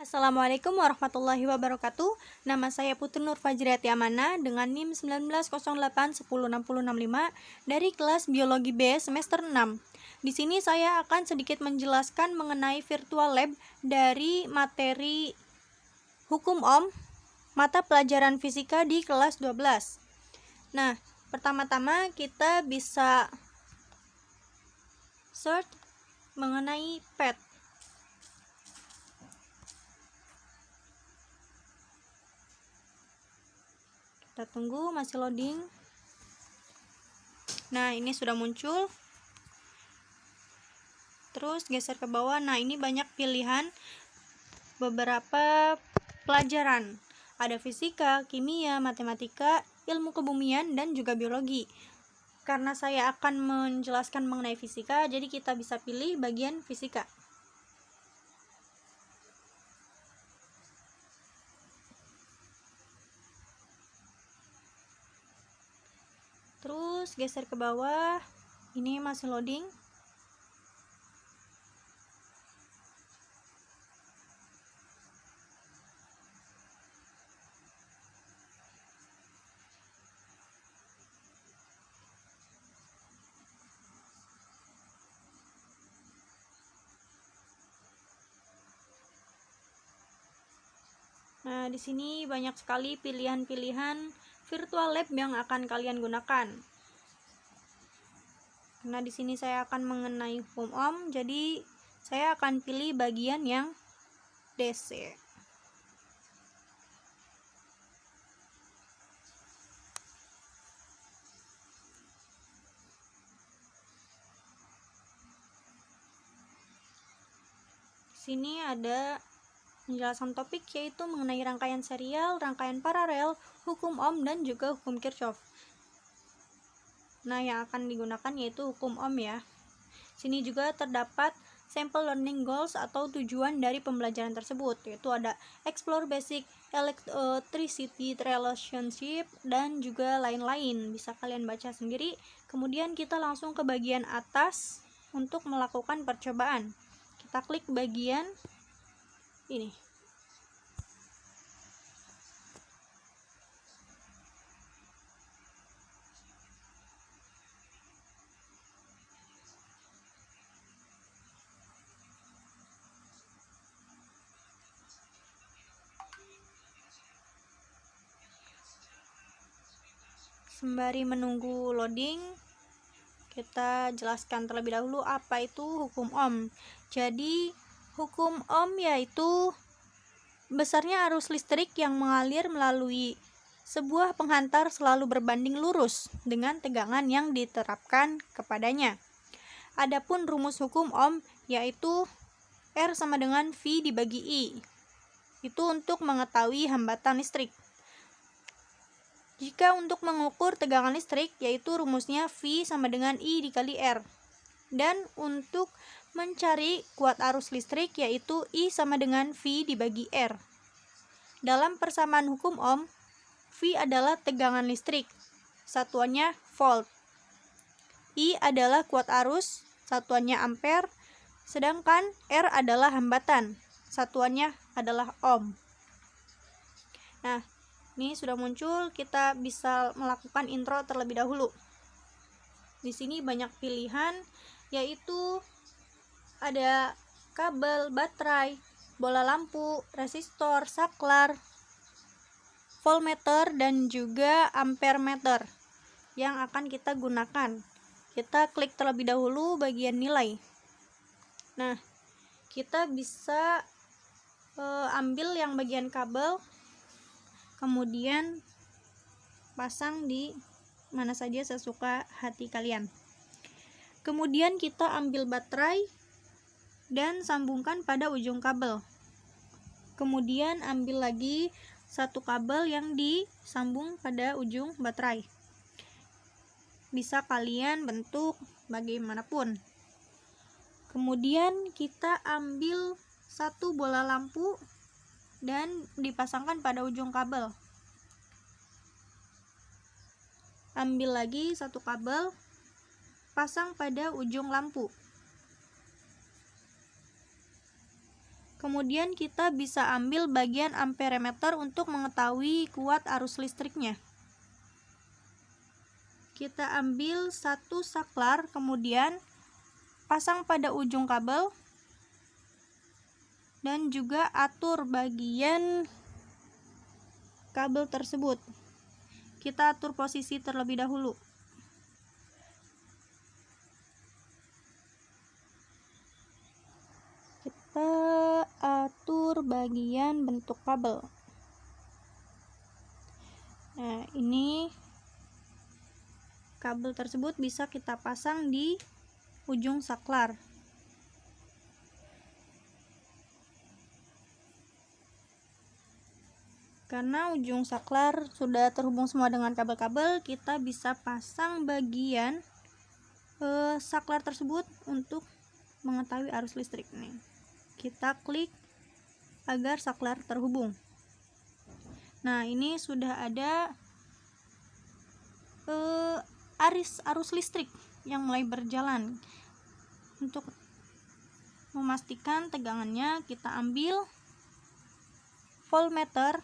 Assalamualaikum warahmatullahi wabarakatuh. Nama saya Putri Nur Fajriati Amana dengan NIM 1908106065 dari kelas Biologi B semester 6. Di sini saya akan sedikit menjelaskan mengenai virtual lab dari materi Hukum Ohm, mata pelajaran fisika di kelas 12. Nah, pertama-tama kita bisa search mengenai PET. Kita tunggu, masih loading. Nah, ini sudah muncul. Terus geser ke bawah. Nah, ini banyak pilihan beberapa pelajaran. Ada fisika, kimia, matematika, ilmu kebumian, dan juga biologi. Karena saya akan menjelaskan mengenai fisika, jadi kita bisa pilih bagian fisika. Terus geser ke bawah. Ini masih loading. Nah, di sini banyak sekali pilihan-pilihan virtual lab yang akan kalian gunakan. Nah, di sini saya akan mengenai hukum Ohm, jadi saya akan pilih bagian yang DC. Sini ada penjelasan topik yaitu mengenai rangkaian serial, rangkaian paralel, hukum Ohm, dan juga hukum Kirchhoff. Nah, yang akan digunakan yaitu hukum Ohm ya. Sini juga terdapat sampel learning goals atau tujuan dari pembelajaran tersebut, yaitu ada explore basic electricity relationship dan juga lain-lain. Bisa kalian baca sendiri. Kemudian kita langsung ke bagian atas untuk melakukan percobaan. Kita klik bagian ini. Sembari menunggu loading, kita jelaskan terlebih dahulu apa itu hukum Ohm. Jadi, hukum Ohm yaitu besarnya arus listrik yang mengalir melalui sebuah penghantar selalu berbanding lurus dengan tegangan yang diterapkan kepadanya. Adapun rumus hukum Ohm yaitu R sama dengan V dibagi I. Itu untuk mengetahui hambatan listrik. Jika untuk mengukur tegangan listrik, yaitu rumusnya V sama dengan I dikali R. Dan untuk mencari kuat arus listrik, yaitu I sama dengan V dibagi R. Dalam persamaan hukum Ohm, V adalah tegangan listrik, satuannya volt. I adalah kuat arus, satuannya ampere, sedangkan R adalah hambatan, satuannya adalah ohm. Nah, ini sudah muncul, kita bisa melakukan intro terlebih dahulu. Di sini banyak pilihan, yaitu ada kabel, baterai, bola lampu, resistor, saklar, voltmeter, dan juga ampermeter yang akan kita gunakan. Kita klik terlebih dahulu bagian nilai. Nah, kita bisa ambil yang bagian kabel, kemudian pasang di mana saja sesuka hati kalian. Kemudian kita ambil baterai dan sambungkan pada ujung kabel. Kemudian ambil lagi satu kabel yang disambung pada ujung baterai. Bisa kalian bentuk bagaimanapun. Kemudian kita ambil satu bola lampu dan dipasangkan pada ujung kabel. Ambil lagi satu kabel, pasang pada ujung lampu. Kemudian kita bisa ambil bagian amperemeter untuk mengetahui kuat arus listriknya. Kita ambil satu saklar, kemudian pasang pada ujung kabel dan juga atur bagian kabel tersebut. Kita atur posisi terlebih dahulu. Kita atur bagian bentuk kabel. Nah, ini kabel tersebut bisa kita pasang di ujung saklar. Karena ujung saklar sudah terhubung semua dengan kabel-kabel, kita bisa pasang bagian saklar tersebut untuk mengetahui arus listrik nih. Kita klik agar saklar terhubung. Nah, ini sudah ada arus listrik yang mulai berjalan. Untuk memastikan tegangannya, kita ambil voltmeter,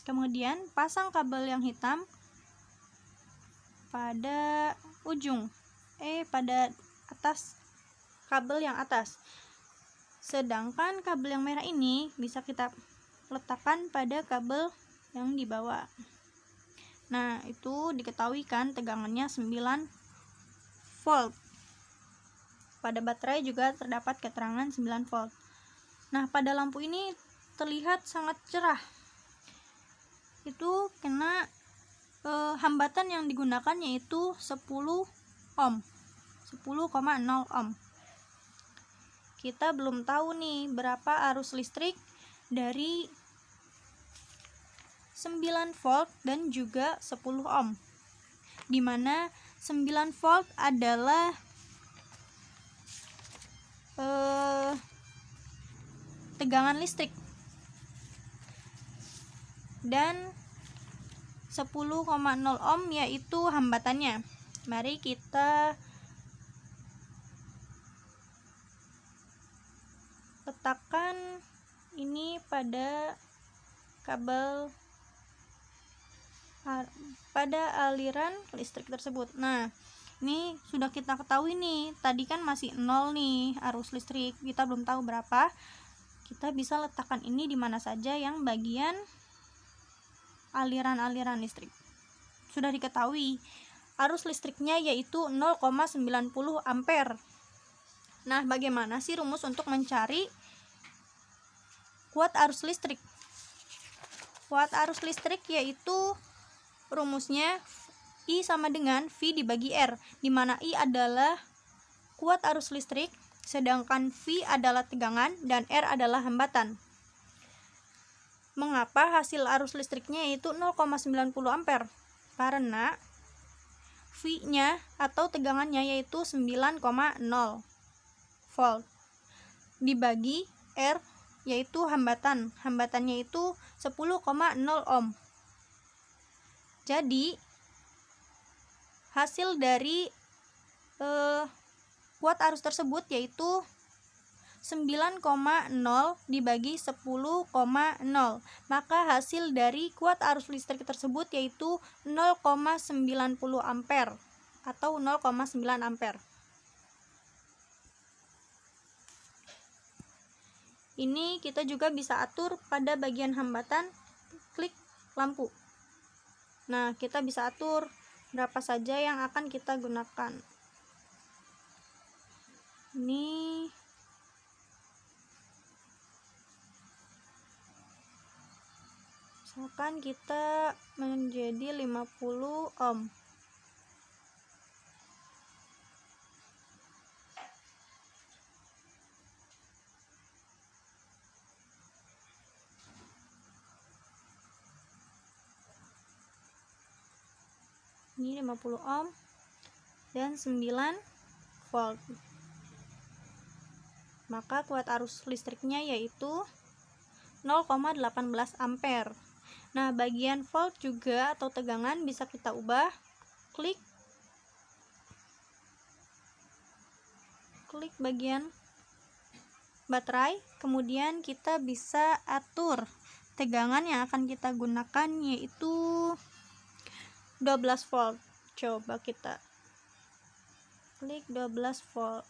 kemudian pasang kabel yang hitam pada pada atas kabel yang atas. Sedangkan kabel yang merah ini bisa kita letakkan pada kabel yang di bawah. Nah, itu diketahui kan tegangannya 9 volt. Pada baterai juga terdapat keterangan 9 volt. Nah, pada lampu ini terlihat sangat cerah. Itu karena hambatan yang digunakan yaitu 10 ohm. 10,0 ohm. Kita belum tahu nih berapa arus listrik dari 9 volt dan juga 10 ohm, di mana 9 volt adalah tegangan listrik dan 10,0 ohm yaitu hambatannya. Mari kita letakkan ini pada kabel pada aliran listrik tersebut. Nah, ini sudah kita ketahui nih, tadi kan masih 0 nih arus listrik, kita belum tahu berapa. Kita bisa letakkan ini di mana saja yang bagian aliran-aliran listrik. Sudah diketahui arus listriknya yaitu 0,90 ampere. Nah, bagaimana sih rumus untuk mencari kuat arus listrik? Kuat arus listrik yaitu rumusnya I sama dengan V dibagi R, di mana I adalah kuat arus listrik, sedangkan V adalah tegangan dan R adalah hambatan. Mengapa hasil arus listriknya yaitu 0,90 ampere? Karena V-nya atau tegangannya yaitu 9,0 volt dibagi R yaitu hambatannya itu 10,0 ohm. Jadi hasil dari kuat arus tersebut yaitu 9,0 dibagi 10,0. Maka hasil dari kuat arus listrik tersebut yaitu 0,90 ampere atau 0,9 ampere. Ini kita juga bisa atur pada bagian hambatan klik lampu. Nah, kita bisa atur berapa saja yang akan kita gunakan. Ini misalkan kita menjadi 50 ohm. Ini 50 ohm dan 9 volt. Maka kuat arus listriknya yaitu 0,18 ampere. Nah, bagian volt juga atau tegangan bisa kita ubah. Klik bagian baterai, kemudian kita bisa atur tegangan yang akan kita gunakan, yaitu 12 volt. Coba kita klik 12 volt.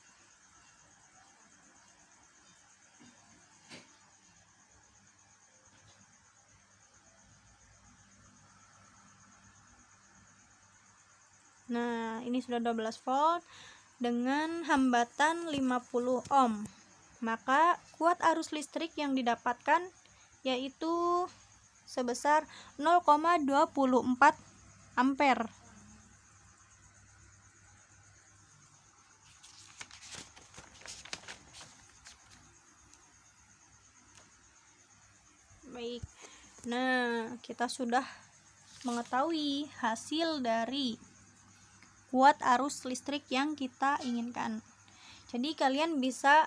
Nah, ini sudah 12 volt dengan hambatan 50 ohm. Maka kuat arus listrik yang didapatkan yaitu sebesar 0,24 ampere. Baik. Nah, kita sudah mengetahui hasil dari kuat arus listrik yang kita inginkan. Jadi kalian bisa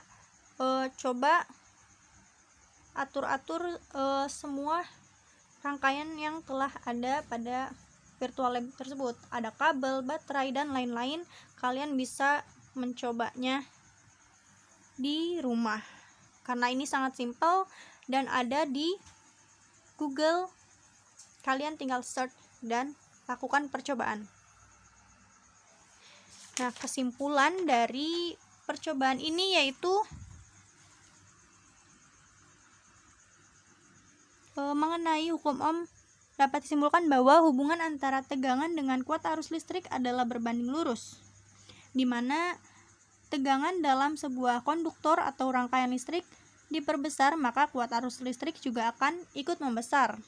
coba atur-atur semua rangkaian yang telah ada pada virtual lab tersebut. Ada kabel, baterai, dan lain-lain. Kalian bisa mencobanya di rumah karena ini sangat simpel dan ada di Google. Kalian tinggal search dan lakukan percobaan. Nah, kesimpulan dari percobaan ini yaitu mengenai hukum Ohm dapat disimpulkan bahwa hubungan antara tegangan dengan kuat arus listrik adalah berbanding lurus, di mana tegangan dalam sebuah konduktor atau rangkaian listrik diperbesar, maka kuat arus listrik juga akan ikut membesar.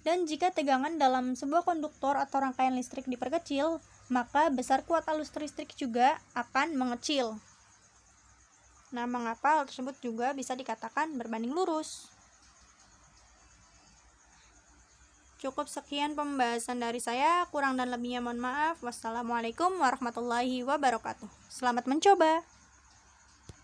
Dan jika tegangan dalam sebuah konduktor atau rangkaian listrik diperkecil, maka besar kuat arus listrik juga akan mengecil. Nah, mengapa hal tersebut juga bisa dikatakan berbanding lurus? Cukup sekian pembahasan dari saya, kurang dan lebihnya mohon maaf. Wassalamualaikum warahmatullahi wabarakatuh. Selamat mencoba.